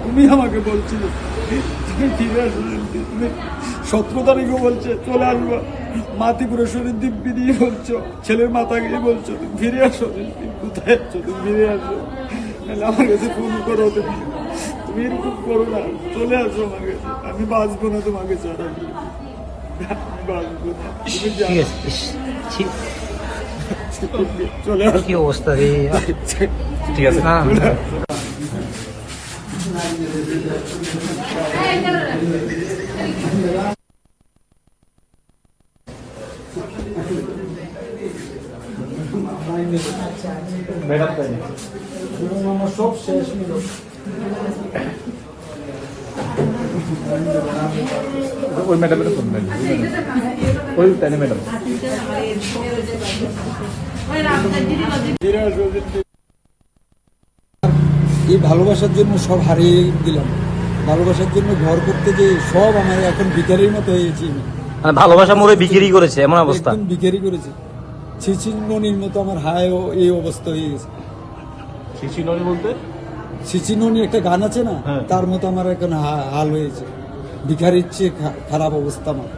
তুমি আমাকে বলছিলে তুমি ফিরে আসো, তুমি 17 তারিখও বলছে চলে আসবো, মাতিপুরে শরীর দিব্যি দিয়ে বলছো, ছেলের মাথা গিয়ে বলছো তুমি ফিরে আসো, কোথায় আছো তুমি ফিরে আসো, নাহলে আমার কাছে ফোন করো, তুমি এরকম করো না, চলে আসো আমার কাছে, আমি বাঁচবো না তোমাকে ছাড়া, আমি বাঁচবো না, তুমি ঠিক আছে। চলে আসো। কি অবস্থা রে? ঠিক আছে। না ম্যাডাম তাই আমার সব শেষ মিল। ওই ম্যাডামের ফোন দেন, ওই তাই না ম্যাডাম। এই ভালোবাসার জন্য সব হারিয়ে দিলাম, ভালোবাসার জন্য ঘর করতে যে সব আমার এখন ভিখারির মতো হয়েছি, মানে ভালোবাসা মোরে বিক্রি করেছে এমন অবস্থা। একদম ভিখারি করেছে, ছিচিননির মতো আমার হায় এই অবস্থা হয়ে গেছে। শিশিনরি বলতে ছিচিননি একটা গান আছে না, হ্যাঁ। তার মতো আমার এখন হাল হয়েছে, ভিখারির চেয়ে খারাপ অবস্থা আমার।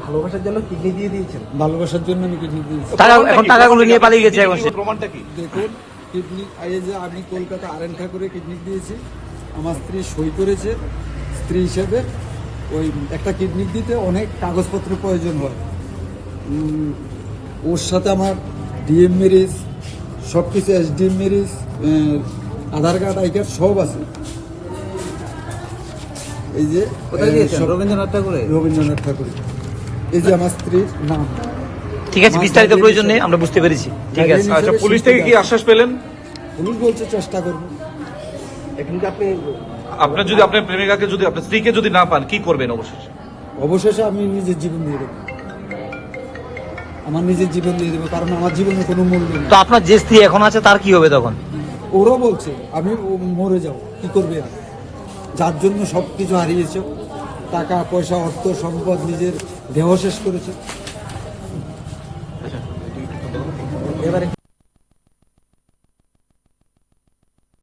ভালোবাসার জন্য কিডনি দিয়ে দিয়েছেন? ভালোবাসার জন্য আমি কিডনি দিয়েছি। এখন টাকাগুলো নিয়ে পালিয়ে গেছে এখন সে। প্রমাণটা কি? দেখুন কিডনি, এই যে আমি কলকাতা আরেন ঠাকুরে কিডনি দিয়েছি, আমার স্ত্রী সই করেছে, স্ত্রী হিসেবে ওই একটা কিডনি দিতে অনেক কাগজপত্র প্রয়োজন হয়, ওর সাথে আমার ডিএম ম্যারেজ সব কিছু, SDM marriage, Aadhaar card I card সব আছে। এই যে কোথায় দিয়েছেন? সব- রবীন্দ্রনাথ ঠাকুরে? রবীন্দ্রনাথ ঠাকুর। এই যে আমার স্ত্রীর নাম। ঠিক আছে, বিস্তারিত প্রয়োজন নেই, আমরা বুঝতে পেরেছি। ঠিক আছে। আচ্ছা, পুলিশ থেকে কি আশ্বাস পেলেন? পুলিশ বলছে চেষ্টা করবো। এখন কি আপনি আপনার যদি আপনার প্রেমিকাকে যদি আপনার স্ত্রীকে যদি না পান কি করবেন অবশেষে? অবশেষে আমি নিজের জীবন দিয়ে দেবো, আমার নিজের জীবন দিয়ে দেবো, কারণ আমার জীবনে কোনো মূল্য নেই। তো আপনার যে স্ত্রী এখন আছে তার কি হবে তখন? ওরও বলছে আমি মরে যাব, কি করবে আর, যার জন্য সব কিছু হারিয়েছ, টাকা পয়সা অর্থ সম্পদ, নিজের দেহ শেষ করেছে। এবারে